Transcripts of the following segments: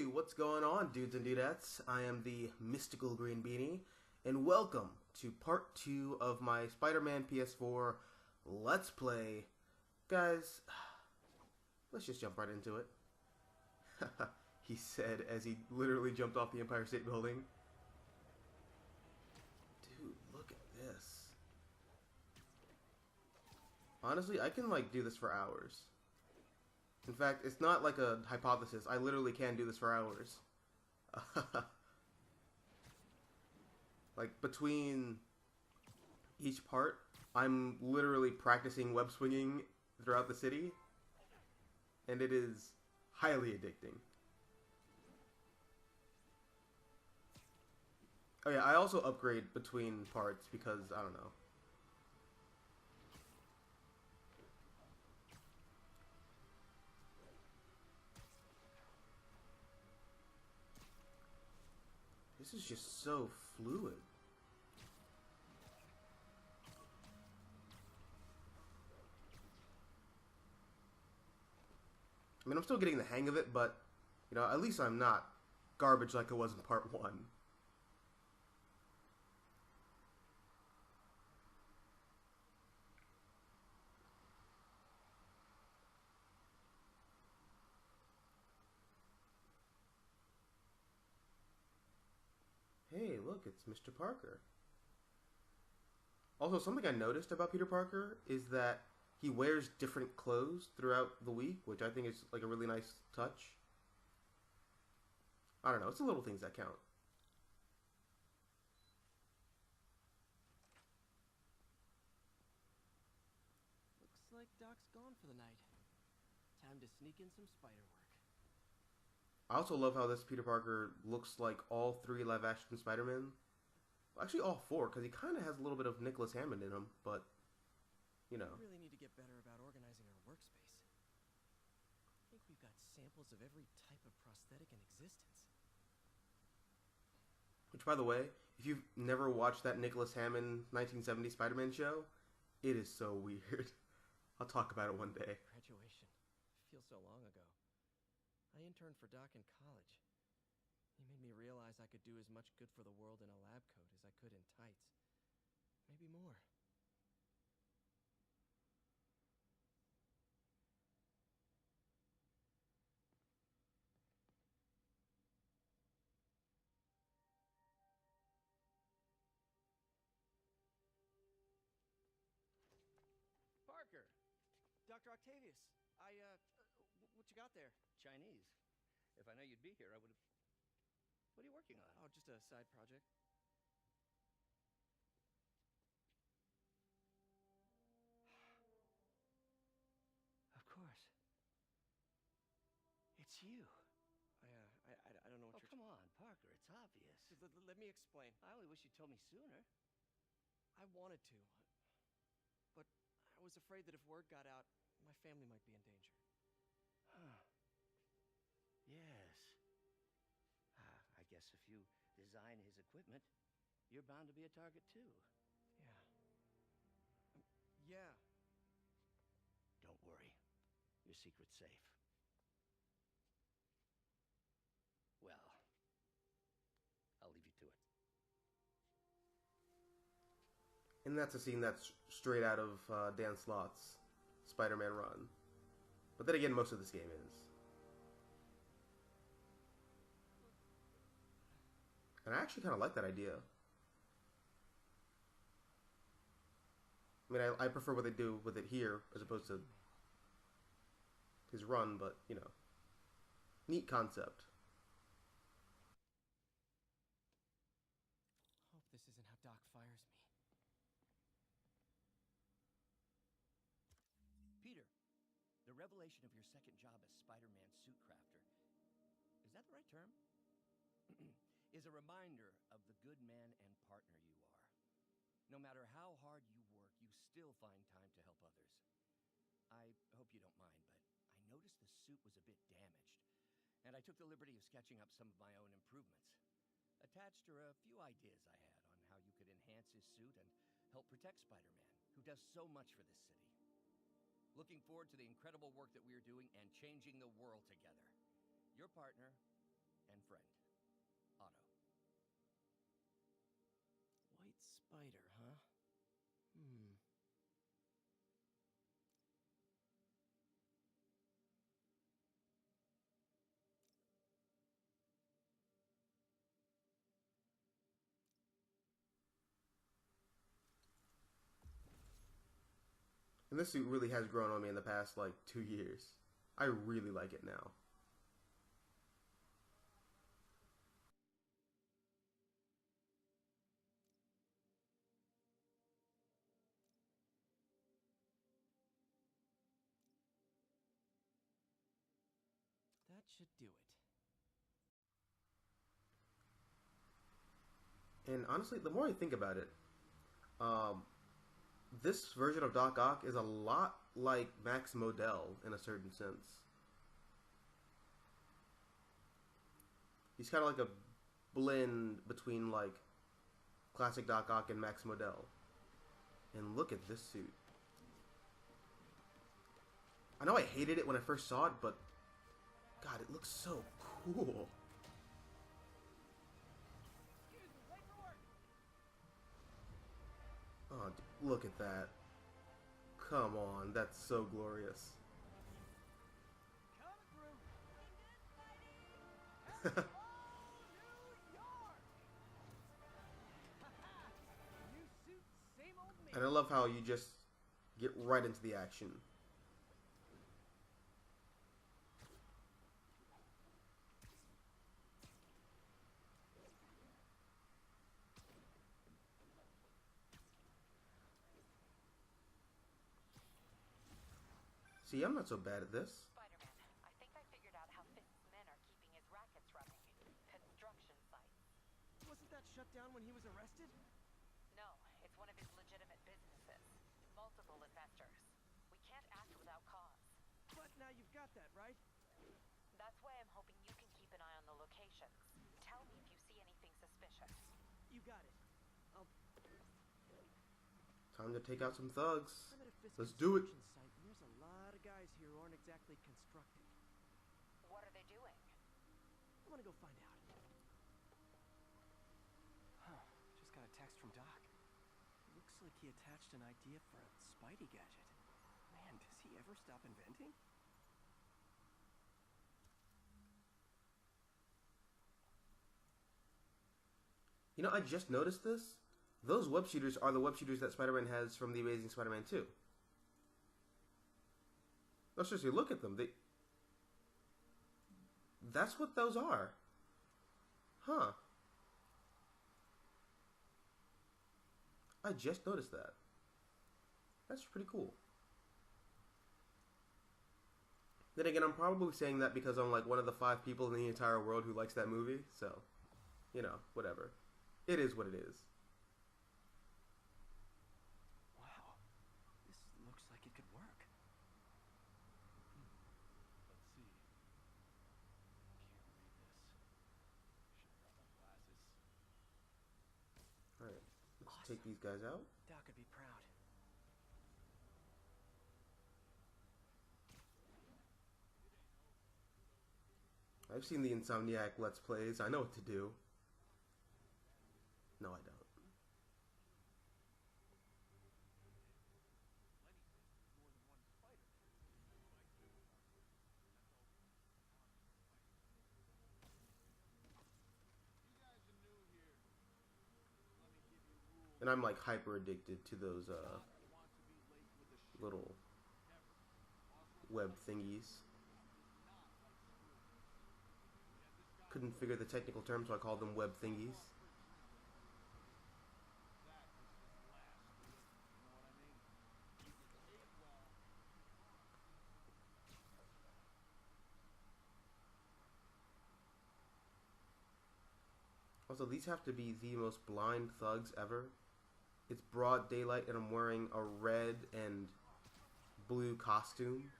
Hey, what's going on, dudes and dudettes? I am the Mystical Green Beanie, and welcome to part 2 of my Spider-Man PS4 Let's Play. Guys, let's just jump right into it. He said as he literally jumped off the Empire State Building. Dude, look at this. Honestly, I can, do this for hours. In fact, it's not like a hypothesis. I literally can do this for hours. Between each part, I'm literally practicing web swinging throughout the city. And it is highly addicting. Oh yeah, I also upgrade between parts because, I don't know. This is just so fluid. I mean, I'm still getting the hang of it, but, at least I'm not garbage like I was in part 1. Hey, look, it's Mr. Parker. Also, something I noticed about Peter Parker is that he wears different clothes throughout the week, which I think is a really nice touch. I don't know, it's the little things that count. Looks like Doc's gone for the night. Time to sneak in some spider work. I also love how this Peter Parker looks like all 3 live-action Spider-Man. Well, actually, all 4, because he kind of has a little bit of Nicholas Hammond in him, but, We really need to get better about organizing our workspace. I think we've got samples of every type of prosthetic in existence. Which, by the way, if you've never watched that Nicholas Hammond 1970 Spider-Man show, it is so weird. I'll talk about it one day. Graduation. Feels so long ago. I interned for Doc in college. He made me realize I could do as much good for the world in a lab coat as I could in tights. Maybe more. Parker! Dr. Octavius! What you got there? Chinese. If I know you'd be here, I would have... What are you working on? Oh, just a side project. Of course. It's you. I don't know what Oh, come on, Parker. It's obvious. Let me explain. I only wish you'd told me sooner. I wanted to, but I was afraid that if word got out, my family might be in danger. Huh. Yes. I guess if you design his equipment, you're bound to be a target too. Yeah. Yeah. Don't worry. Your secret's safe. Well, I'll leave you to it. And that's a scene that's straight out of Dan Slott's Spider-Man run. But then again, most of this game is. And I actually kind of like that idea. I mean, I prefer what they do with it here as opposed to his run, but, neat concept. Hope this isn't how Doc fires me. Peter, the revelation of your second job as Spider-Man suit crafter, is that the right term? Is a reminder of the good man and partner you are. No matter how hard you work, you still find time to help others. I hope you don't mind, but I noticed the suit was a bit damaged, and I took the liberty of sketching up some of my own improvements. Attached are a few ideas I had on how you could enhance his suit and help protect Spider-Man, who does so much for this city. Looking forward to the incredible work that we are doing and changing the world together. Your partner, friend, Otto. White spider, huh? Hmm. And this suit really has grown on me in the past, like, 2 years. I really like it now. That should do it. And honestly, the more I think about it, um, this version of Doc Ock is a lot like Max Modell in a certain sense. He's kind of like a blend between like classic Doc Ock and Max Modell. And look at this suit. I know I hated it when I first saw it, but God, it looks so cool. Oh, look at that. Come on, that's so glorious. And I love how you just get right into the action. See, I'm not so bad at this. Spider-Man, I think I figured out how Fisk's men are keeping his rackets running. Construction sites. Wasn't that shut down when he was arrested? No, it's one of his legitimate businesses. Multiple investors. We can't act without cause. But now you've got that, right? That's why I'm hoping you can keep an eye on the locations. Tell me if you see anything suspicious. You got it. Time to take out some thugs. I'm at a Fisk Let's do it. construction site, and there's a lot of guys here who aren't exactly constructing. What are they doing? I want to go find out. Huh. Just got a text from Doc. Looks like he attached an idea for a Spidey gadget. Man, does he ever stop inventing? You know, I just noticed this. Those web shooters are the web shooters that Spider-Man has from The Amazing Spider-Man 2. No, seriously, look at them. That's what those are. Huh. I just noticed that. That's pretty cool. Then again, I'm probably saying that because I'm like one of the 5 people in the entire world who likes that movie, so, you know, whatever. It is what it is. Wow. This looks like it could work. Let's see. Can't read this. Should have brought my glasses. Alright, let's Awesome. take these guys out. Doc would be proud. I've seen the Insomniac Let's Plays. I know what to do. No, I don't. And I'm like hyper addicted to those little web thingies. Couldn't figure the technical term, so I called them web thingies. Also, these have to be the most blind thugs ever. It's broad daylight and I'm wearing a red and blue costume.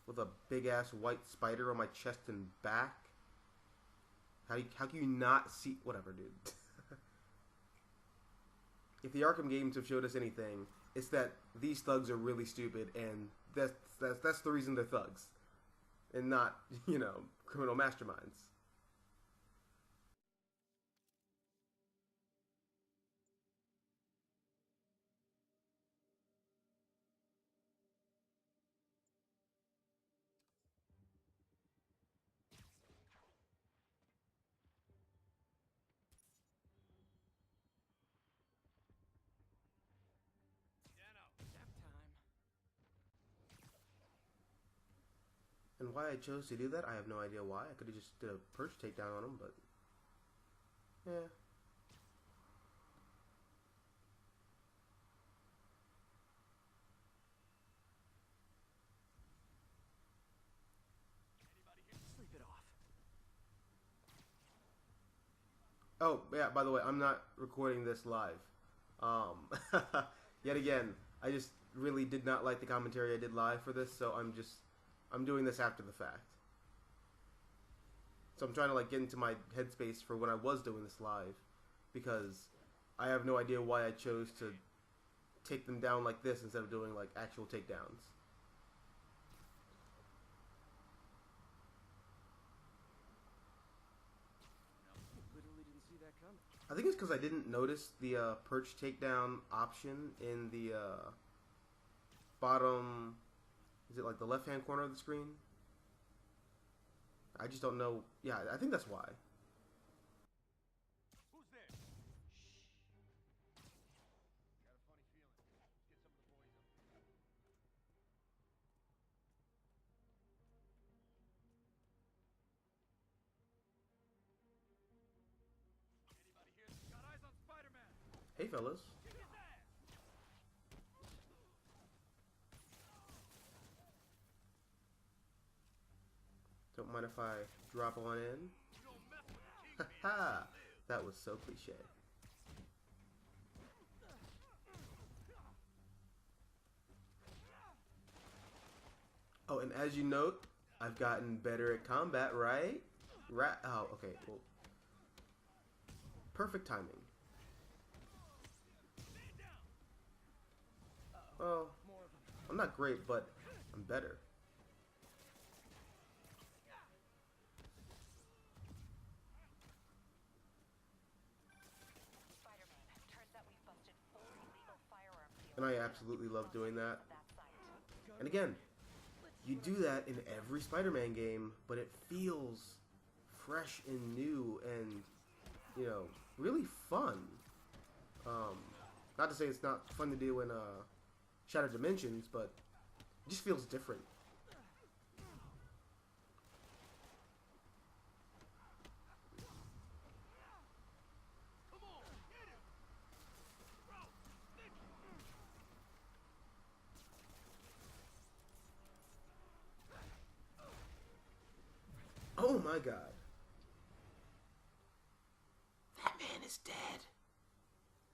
With a big ass white spider on my chest and back. How can you not see? Whatever, dude. If the Arkham games have showed us anything, it's that these thugs are really stupid and that's the reason they're thugs, and not, you know, criminal masterminds. And why I chose to do that, I have no idea why. I could have just did a perch takedown on him, but yeah. Sleep it off. Oh, yeah, by the way, I'm not recording this live. Yet again, I just really did not like the commentary I did live for this, so I'm doing this after the fact. So I'm trying to like get into my headspace for when I was doing this live, because I have no idea why I chose to take them down like this instead of doing like actual takedowns. Literally didn't see that coming. I think it's because I didn't notice the perch takedown option in the bottom. Is it like the left-hand corner of the screen? I just don't know. Yeah, I think that's why. Who's there? Shh. Got a funny feeling. Let's get some of the boys up. Anybody here got eyes on Spider-Man? Hey, fellas. Kick his ass! Don't mind if I drop on in. You don't mess with the Kingpin. Ha! That was so cliche. Oh, and as you note, I've gotten better at combat, right? Oh, okay. Well, perfect timing. Well, I'm not great, but I'm better. Spider-Man, turns out we've busted 4 illegal firearm deals. And I absolutely love doing that. That site. And again, you do that in every Spider-Man game, but it feels fresh and new and, you know, really fun. Not to say it's not fun to do in Shattered Dimensions, but it just feels different. Oh my god. That man is dead.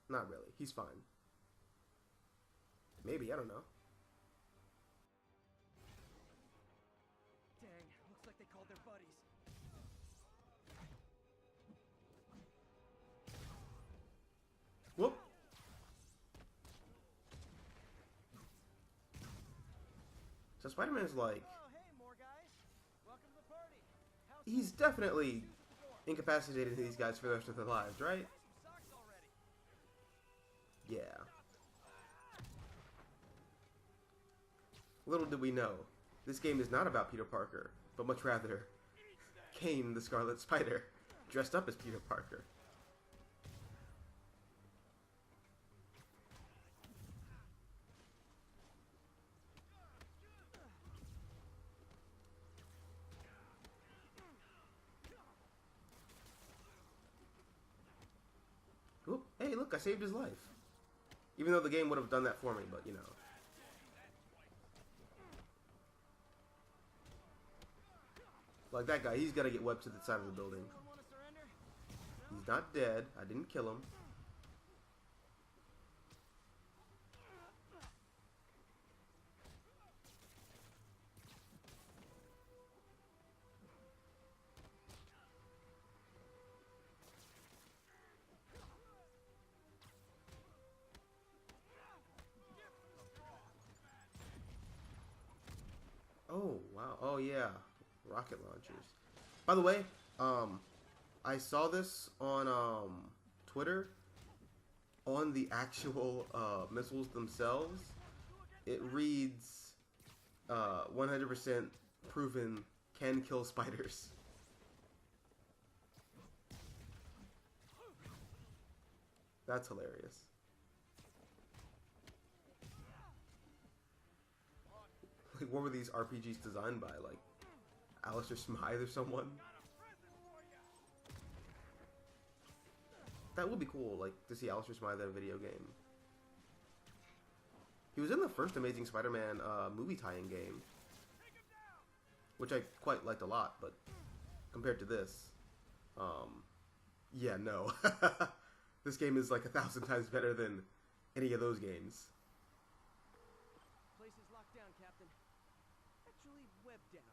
Not really. He's fine. Maybe, I don't know. Dang, looks like they called their buddies. Whoop. So Spider-Man's like, Oh, hey, more guys. Welcome to the party. How's he's definitely incapacitated these guys for the rest of their lives, right? some socks already? Yeah. Little did we know, this game is not about Peter Parker, but much rather Kane the Scarlet Spider, dressed up as Peter Parker. Oop, hey, look, I saved his life. Even though the game would have done that for me, but you know. Like that guy, he's got to get webbed to the side of the building. Want to surrender? He's not dead. I didn't kill him. Oh, wow. Oh, yeah. Rocket launchers. By the way, I saw this on Twitter. On the actual missiles themselves, it reads 100% proven can kill spiders. That's hilarious. Like, what were these RPGs designed by? Like, Alistair Smythe or someone? That would be cool, like, to see Alistair Smythe in a video game. He was in the first Amazing Spider-Man movie tie-in game, which I quite liked a lot, but compared to this, yeah, no. This game is like 1,000 times better than any of those games. Place is locked down, Captain. Actually, webbed down.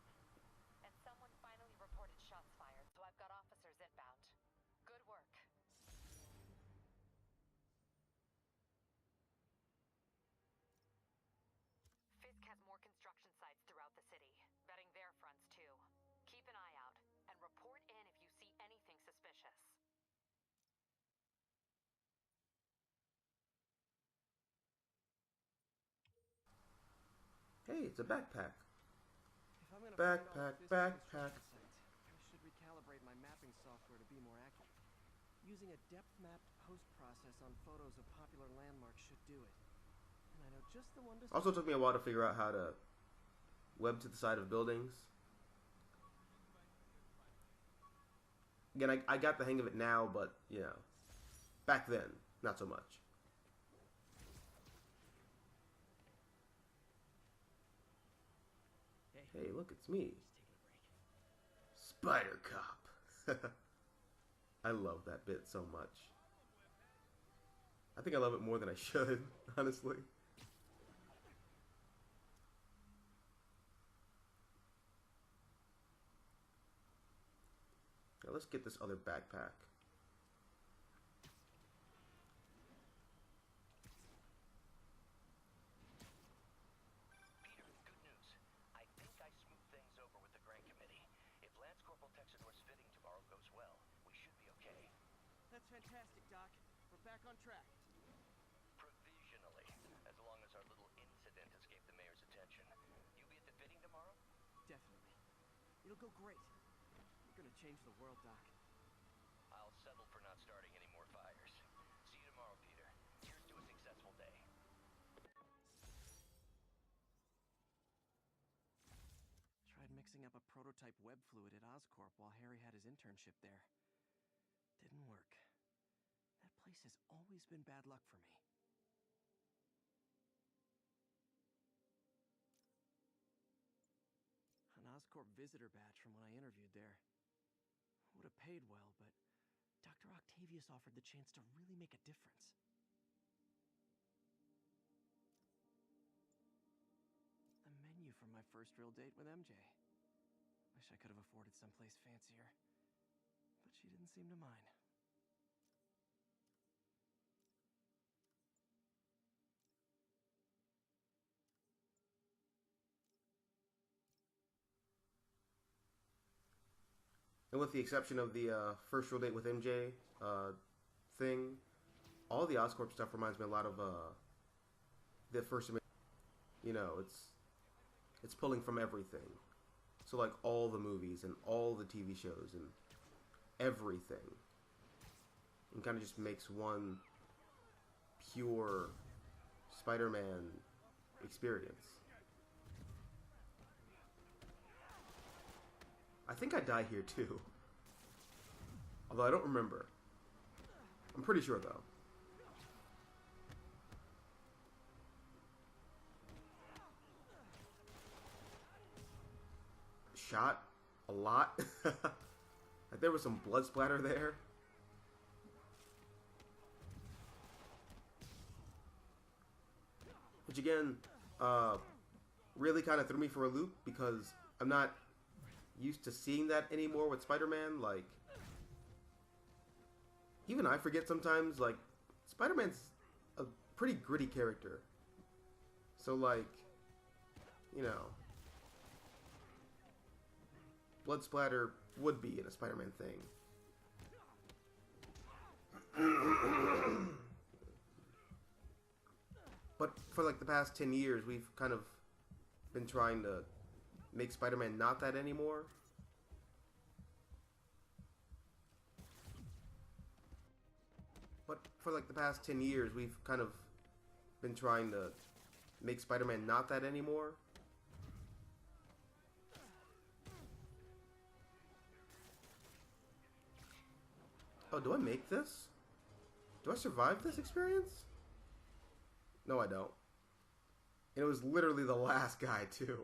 And someone finally reported shots fired, so I've got officers inbound. Good work. Fisk has more construction sites throughout the city, vetting their fronts too. Keep an eye out, and report in if you see anything suspicious. Hey, it's a backpack. If I'm gonna Backpack, find all Fisk's backpack. construction sites, I should recalibrate my mapping software to be more accurate. Using a depth-mapped post-process on photos of popular landmarks should do it. And I know just the one to... Also took me a while to figure out how to web to the side of buildings. Again, I got the hang of it now, but, you know, back then, not so much. Hey, look, it's me. Spider Cop. I love that bit so much. I think I love it more than I should, honestly. Now let's get this other backpack. Peter, good news. I think I smoothed things over with the grant committee. If Lance Corporal Texador's fitting tomorrow goes well, we should be okay. That's fantastic, Doc. We're back on track. Provisionally, as long as our little incident escaped the mayor's attention. You be at the fitting tomorrow? Definitely. It'll go great. We're gonna change the world, Doc. I'll settle for not starting any more fires. See you tomorrow, Peter. Here's to a successful day. Tried mixing up a prototype web fluid at Oscorp while Harry had his internship there. Didn't work. That place has always been bad luck for me. An Oscorp visitor badge from when I interviewed there. Would have paid well, but Dr. Octavius offered the chance to really make a difference. The menu from my first real date with MJ. Wish I could have afforded someplace fancier, but she didn't seem to mind. And with the exception of the first real date with MJ thing, all the Oscorp stuff reminds me a lot of the first. You know, it's pulling from everything. So like all the movies and all the TV shows and everything, and kind of just makes one pure Spider-Man experience. I think I die here too. Although I don't remember. I'm pretty sure though. Shot a lot. There was some blood splatter there. Which again, really kind of threw me for a loop because I'm not used to seeing that anymore with Spider-Man. Like, even I forget sometimes, like, Spider-Man's a pretty gritty character. So, like, you know, blood splatter would be in a Spider-Man thing. But for like the past 10 years, we've kind of been trying to make Spider-Man not that anymore. But for like the past 10 years, we've kind of been trying to make Spider-Man not that anymore. Oh, do I make this? Do I survive this experience? No, I don't. And it was literally the last guy, too.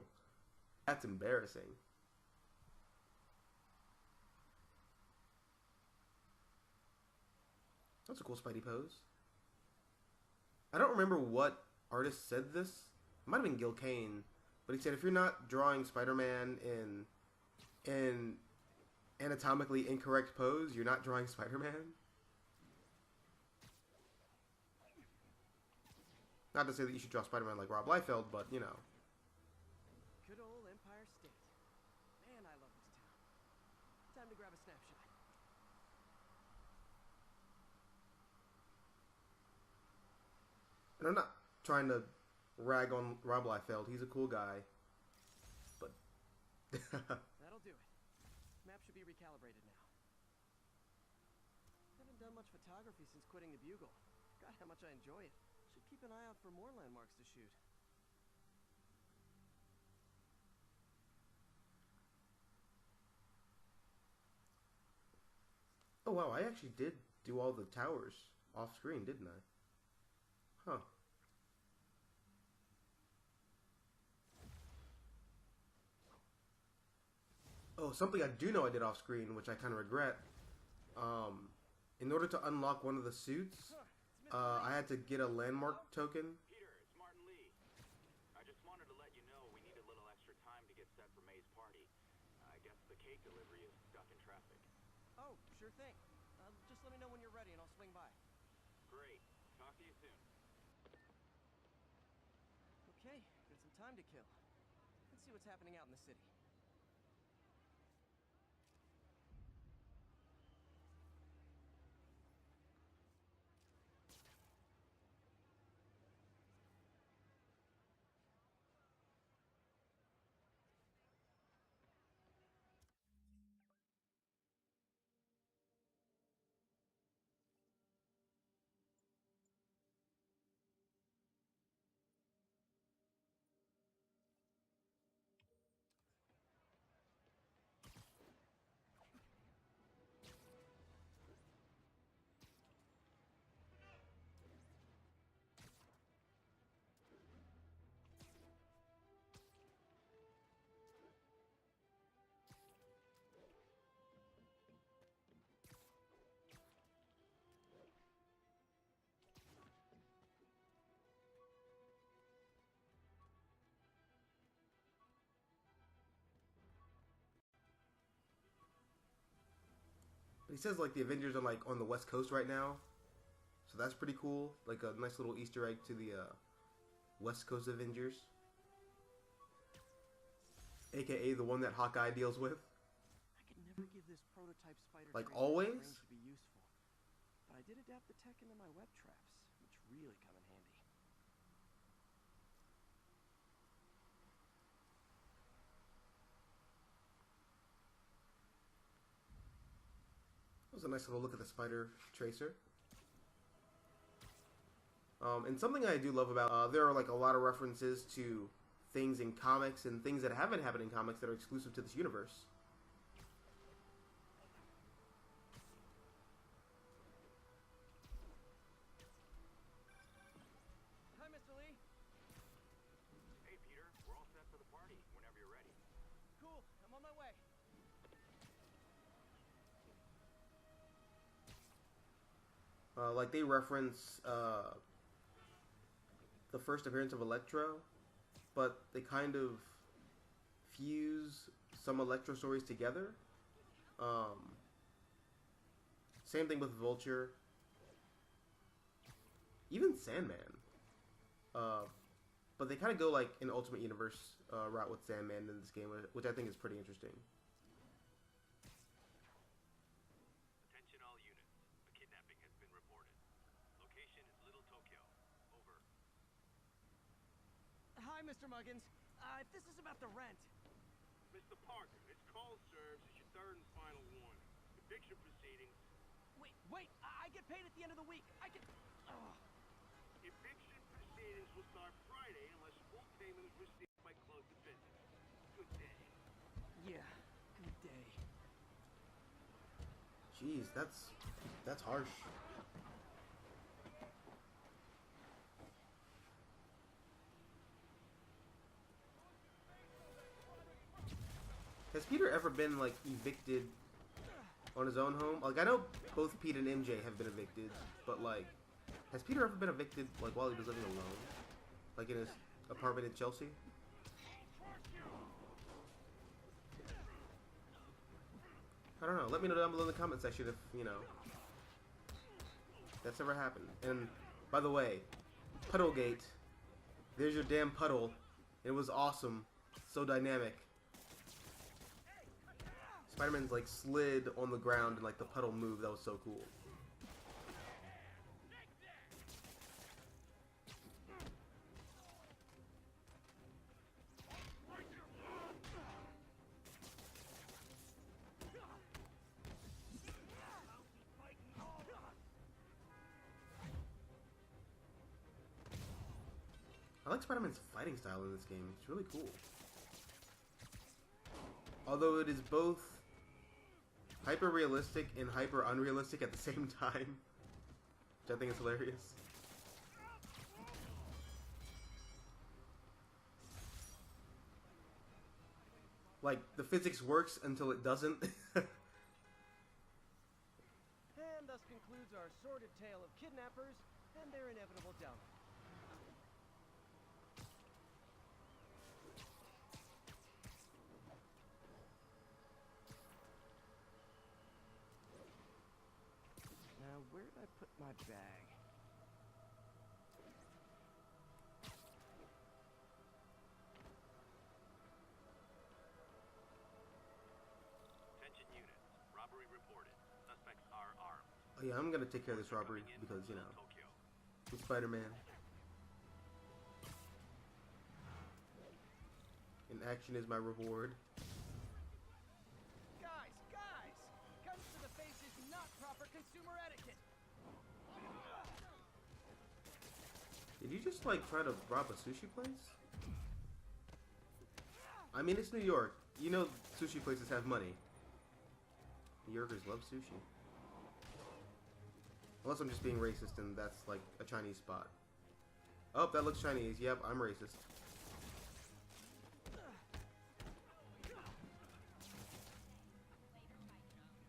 That's embarrassing. That's a cool Spidey pose. I don't remember what artist said this. It might have been Gil Kane. But he said if you're not drawing Spider-Man in anatomically incorrect pose, you're not drawing Spider-Man. Not to say that you should draw Spider-Man like Rob Liefeld, but, you know. Good old Empire State. Man, I love this town. Time to grab a snapshot. And I'm not trying to rag on Rob Liefeld. He's a cool guy. But... That'll do it. Map should be recalibrated now. Haven't done much photography since quitting the Bugle. Forgot how much I enjoy it. Should keep an eye out for more landmarks to shoot. Oh wow, I actually did do all the towers off screen, didn't I? Huh. Oh, something I do know I did off screen, which I kind of regret. In order to unlock one of the suits, I had to get a landmark token. Peter, it's Martin Lee. I just wanted to let you know we need a little extra time to get set for May's party. I guess the cake delivery is stuck in traffic. Oh, sure thing. Just let me know when you're ready and I'll swing by. Great. Talk to you soon. Okay, got some time to kill. Let's see what's happening out in the city. But he says like the Avengers are like on the West Coast right now, so that's pretty cool. Like a nice little Easter egg to the West Coast Avengers, aka the one that Hawkeye deals with. I could never give this prototype spider Like tracer always? range to be useful, but I did adapt the tech into my web traps, which really come in handy. That was a nice little look at the spider tracer. And something I do love about there are like a lot of references to things in comics and things that haven't happened in comics that are exclusive to this universe. Hi, Mr. Lee. Hey, Peter. We're all set for the party whenever you're ready. Cool, I'm on my way. Like they reference the first appearance of Electro, but they kind of fuse some Electro stories together. Same thing with Vulture, even Sandman. But they kind of go like an Ultimate Universe route with Sandman in this game, which I think is pretty interesting. Mr. Muggins. If this is about the rent... Mr. Parker, this call serves as your third and final warning. Eviction proceedings. Wait, I get paid at the end of the week. I get... Eviction proceedings will start Friday unless full payment is received by close of business. Good day. Yeah, good day. Jeez, that's harsh. Has Peter ever been, like, evicted on his own home? Like, I know both Pete and MJ have been evicted, but, like, has Peter ever been evicted, like, while he was living alone? Like, in his apartment in Chelsea? I don't know. Let me know down below in the comment section if, you know, that's ever happened. And, by the way, Puddlegate. There's your damn puddle. It was awesome. So dynamic. Spider-Man's like slid on the ground and like the puddle moved. That was so cool. I like Spider-Man's fighting style in this game. It's really cool. Although it is both hyper-realistic and hyper-unrealistic at the same time. Which I think is hilarious. Like, the physics works until it doesn't. And thus concludes our sordid tale of kidnappers and their inevitable downfall. Now, where did I put my bag? Attention units. Robbery reported. Suspects are armed. Oh yeah, I'm gonna take care of this robbery because, you know, I'm Spider-Man. And action is my reward. Guys! Guns to the face is not proper consumer etiquette! Did you just, like, try to rob a sushi place? I mean, it's New York. You know sushi places have money. New Yorkers love sushi. Unless I'm just being racist and that's, like, a Chinese spot. Oh, that looks Chinese. Yep, I'm racist.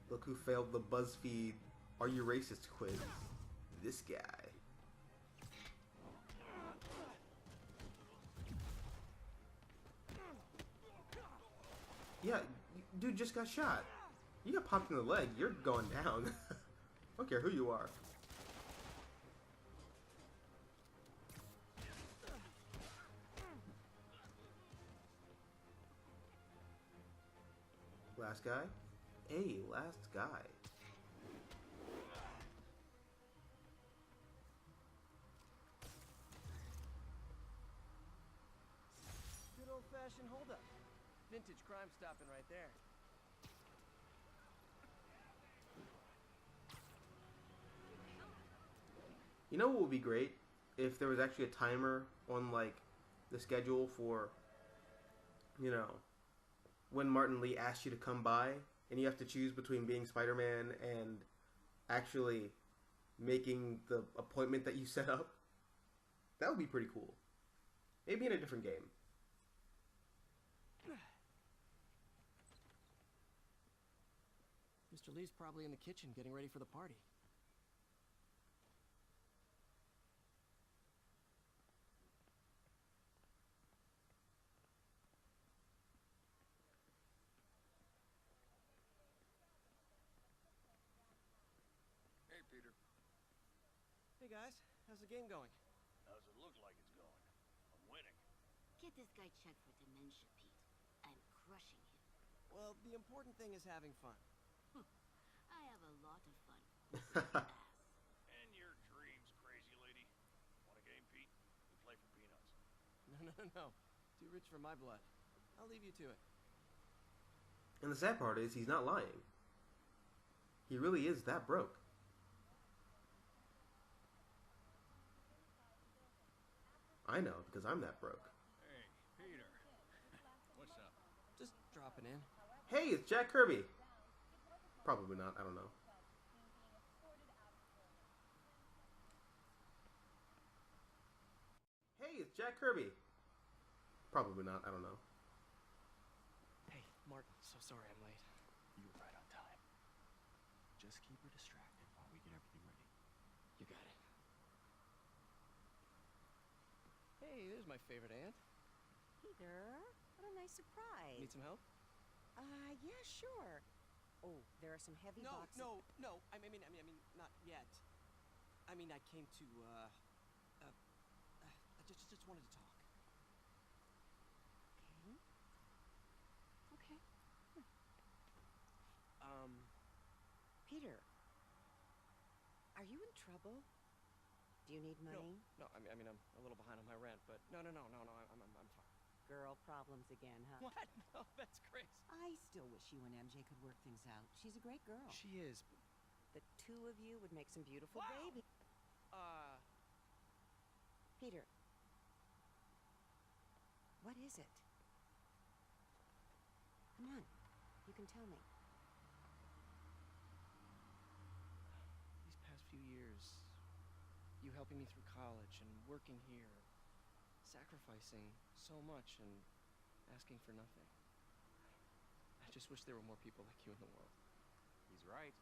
Look who failed the BuzzFeed Are You Racist quiz. This guy. Yeah, dude just got shot. You got popped in the leg. You're going down. I don't care who you are. Last guy? Hey, last guy. Good old-fashioned hold-up. Vintage crime stopping right there. You know what would be great? If there was actually a timer on, like, the schedule for, you know, when Martin Lee asks you to come by, and you have to choose between being Spider-Man and actually making the appointment that you set up. That would be pretty cool. Maybe in a different game. Mr. Lee's probably in the kitchen getting ready for the party. Hey, Peter. Hey guys, how's the game going? How's it look like it's going? I'm winning. Get this guy checked for dementia, Pete. I'm crushing him. Well, the important thing is having fun. I have a lot of fun. Ass. And your dreams, crazy lady. Want a game, Pete? We play for peanuts. No. Too rich for my blood. I'll leave you to it. And the sad part is, he's not lying. He really is that broke. I know, because I'm that broke. Hey, Peter. What's up? Just dropping in. Hey, it's Jack Kirby! Probably not, I don't know. Hey, it's Jack Kirby! Probably not, I don't know. Hey, Martin, so sorry I'm late. You were right on time. Just keep her distracted while we get everything ready. You got it. Hey, there's my favorite aunt. Peter, what a nice surprise. Need some help? Yeah, sure. Oh, there are some heavy boxes. No. I mean, not yet. I mean, I came to, I just wanted to talk. Okay. Peter, are you in trouble? Do you need money? No, I mean, I'm a little behind on my rent, but no, I'm fine. Girl problems again, huh? What? No, that's crazy. I still wish you and MJ could work things out. She's a great girl. She is, but... The two of you would make some beautiful Wow. babies. Peter, what is it? Come on, you can tell me. These past few years, you helping me through college and working here, sacrificing so much and asking for nothing. I just wish there were more people like you in the world. He's right.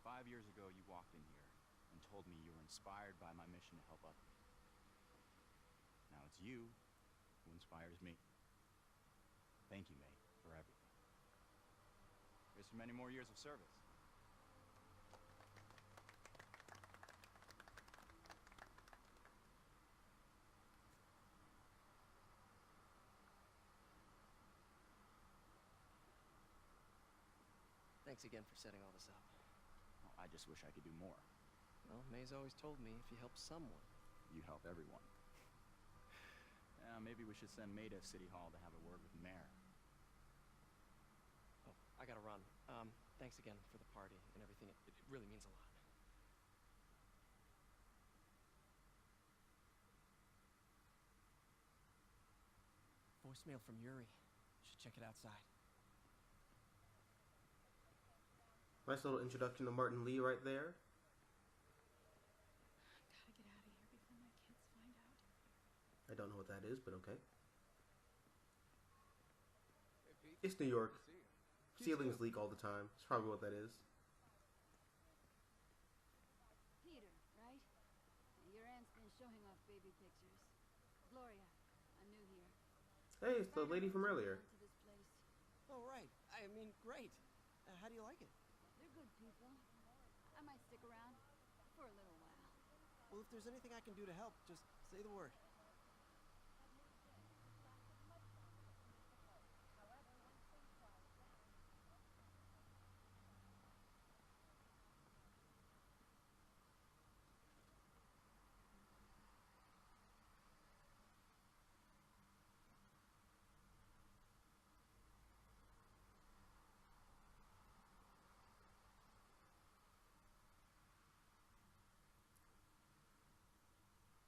5 years ago, you walked in here and told me you were inspired by my mission to help others. Now it's you who inspires me. Thank you, mate, for everything. Here's for many more years of service. Thanks again for setting all this up. Oh, I just wish I could do more. Well, May's always told me if you help someone... You help everyone. Maybe we should send May to City Hall to have a word with the mayor. Oh, I gotta run. Thanks again for the party and everything. It really means a lot. Voicemail from Yuri. Should check it outside. Nice little introduction to Martin Lee right there. Gotta get out of here before my kids find out. I don't know what that is, but okay. Hey, Pete. It's New York. Good to see you. Ceilings leak all the time. It's probably what that is. Peter, right? Your aunt's been showing off baby pictures. Gloria, I'm new here. Hey, it's the lady from earlier. To this place. Oh, right. I mean, great. How do you like it? They're good people. I might stick around for a little while. Well, if there's anything I can do to help, just say the word.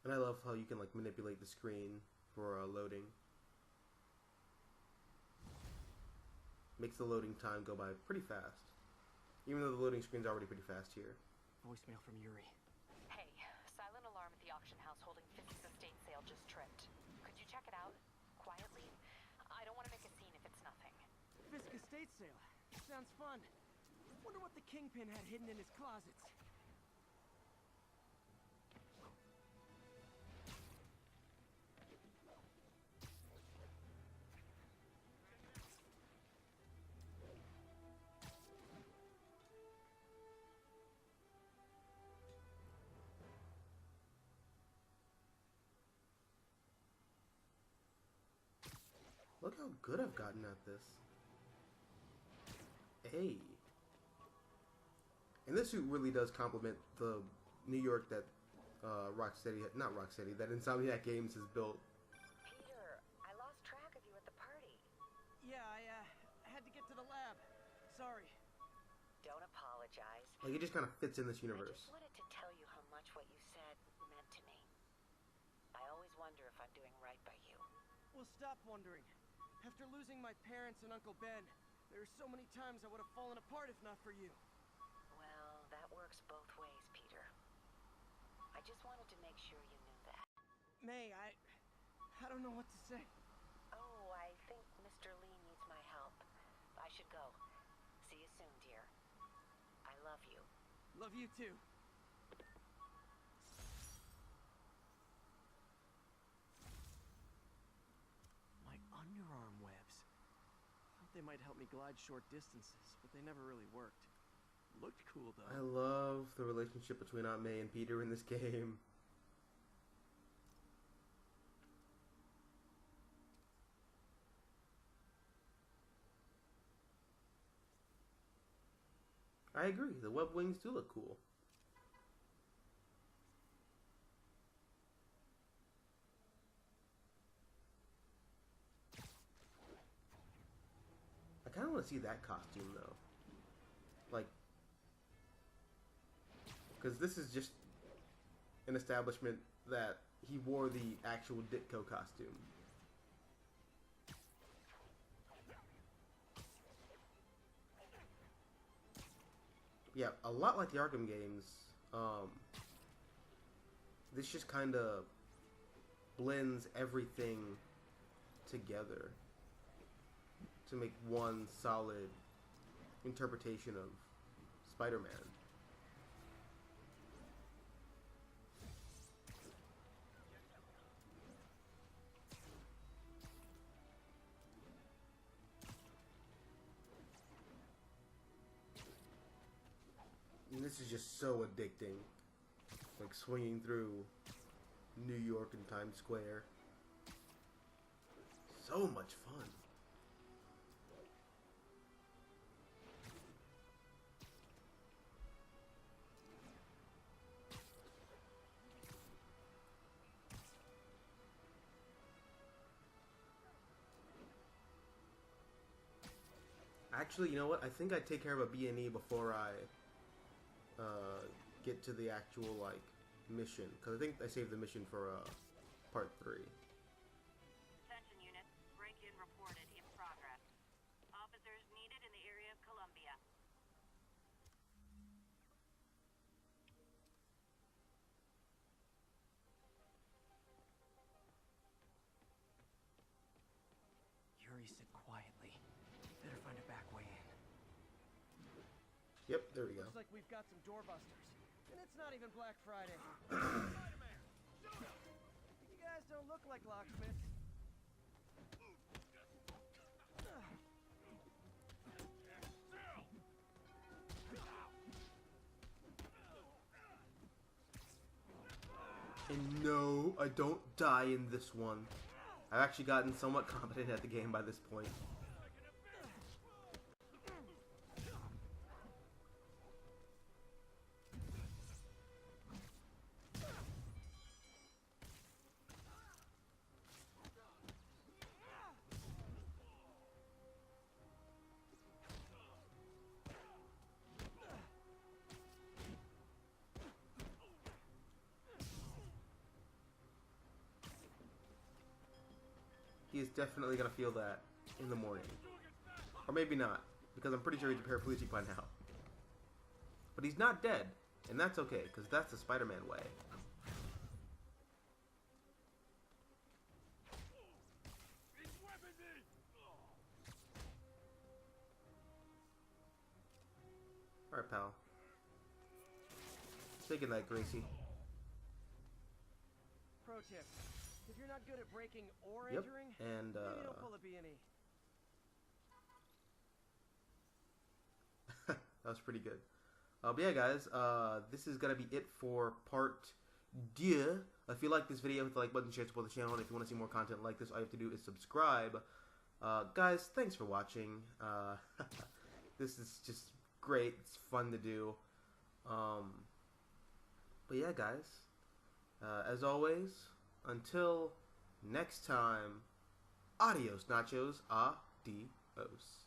And I love how you can like manipulate the screen for loading. Makes the loading time go by pretty fast. Even though the loading screen's already pretty fast here. Voicemail from Yuri. Hey, silent alarm at the auction house holding Fisk's estate sale just tripped. Could you check it out? Quietly? I don't want to make a scene if it's nothing. Fisk estate sale. Sounds fun. Wonder what the Kingpin had hidden in his closets. Look how good I've gotten at this. Hey. And this suit really does complement the New York that Rocksteady, not Rocksteady, that Insomniac Games has built. Peter, Sorry. Don't apologize. Like, it just kind of fits in this I universe. just wanted to tell you how much what you said meant to me. I always wonder if I'm doing right by you. Well, stop wondering. After losing my parents and Uncle Ben, there are so many times I would have fallen apart if not for you. Well, that works both ways, Peter. I just wanted to make sure you knew that. May, I don't know what to say. Oh, I think Mr. Lee needs my help. I should go. See you soon, dear. I love you. Love you too. My underarm webs. Thought they might help me glide short distances, but they never really worked. Looked cool though. I love the relationship between Aunt May and Peter in this game. I agree, the web wings do look cool. I kind of want to see that costume though. Like, because this is just an establishment that he wore the actual Ditko costume. Yeah, a lot like the Arkham games, this just kind of blends everything together to make one solid interpretation of Spider-Man. And this is just so addicting, like swinging through New York and Times Square. So much fun. Actually, you know what? I think I'd take care of a B&E before I get to the actual, like, mission. Because I think I saved the mission for part 3. Attention units, break-in reported in progress. Officers needed in the area of Columbia. Yuri said quietly. Better find a back way in. Yep, there we go. Looks like we've got some doorbusters. And it's not even Black Friday. Spider-Man! You guys don't look like locksmiths. And no, I don't die in this one. I've actually gotten somewhat competent at the game by this point. He is definitely going to feel that in the morning. Or maybe not, because I'm pretty sure he's a paraplegic by now. But he's not dead, and that's okay, because that's the Spider-Man way. Alright, pal. Taking that, Gracie. Pro tip. If you're not good at breaking or Yep, entering, and maybe don't pull a B&E. That was pretty good. But yeah, guys, this is gonna be it for part 2. If you like this video, hit the like button, share, support the channel, and if you want to see more content like this, all you have to do is subscribe. Guys, thanks for watching. This is just great. It's fun to do. But yeah, guys, as always, until next time, adios, nachos, adios.